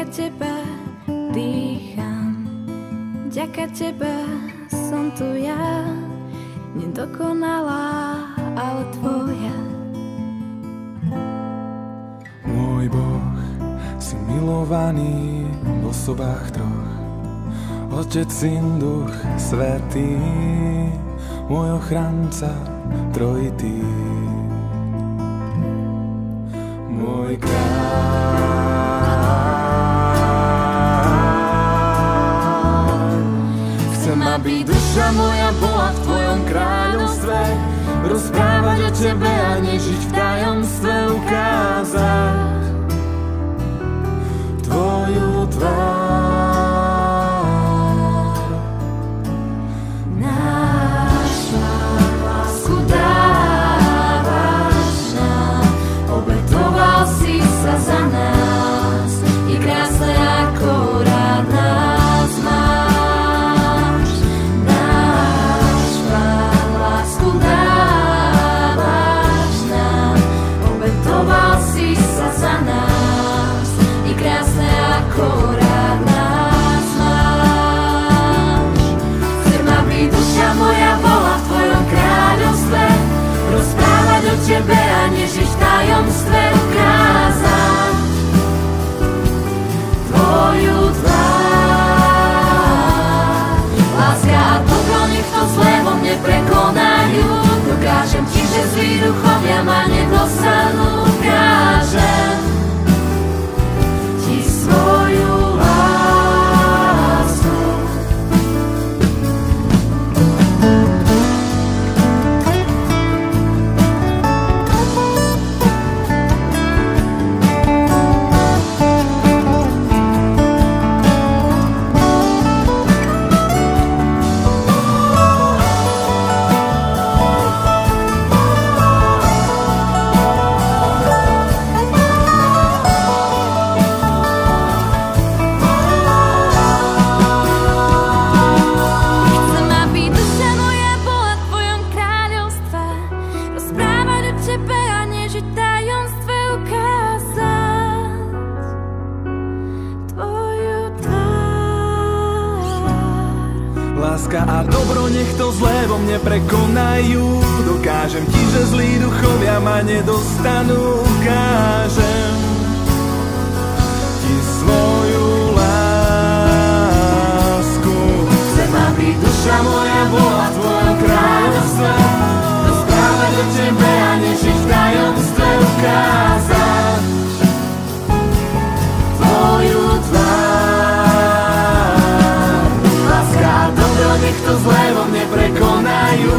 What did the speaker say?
tebe dýcham, vďaka tebe som tu ja, nedokonalá, ale tvoja. Môj Boh, si milovaný v osobách troch, Otec, Syn, Duch Svätý, môj ochranca trojitý. Môj kráľ, chcem, aby duša moja bola v tvojom kráľovstve, rozprávať o tebe a nežiť v tajomstve, ukázať tvoju tvár. Našla lásku dávaš nám, obetoval si sa za nás, je krásne ako rád nás máš. Našla lásku dávaš nám, obetoval si sa za nás, je krásne ako rád nás máš. Chcem, aby duša moja bola v tvojom kráľovstve, rozprávať o tebe a nežiť v tajomstve, ukázať tvoju tvár. Láska a dobro, nech to zlé vo mne prekonajú, dokážem ti, že zlí duchovia ma nedostanú, ukážem ti svoju lásku. Chcem, aby duša moja bola v tvojom kráľovstve, rozprávať o tebe a nežiť v tajomstve, ukázať tvoju tvár. Láska a dobro, nech to zlé vo mne prekonajú, dokážem ti, že zlí duchovia ma nedostanú, ukážem ti svoju lásku. Chcem, aby duša moja bola v tvojom kráľovstve, rozprávať o tebe a nežiť v tajomstve, ukázať tvoju tvár. Láska a dobro, nech to zlé vo mne prekonajú,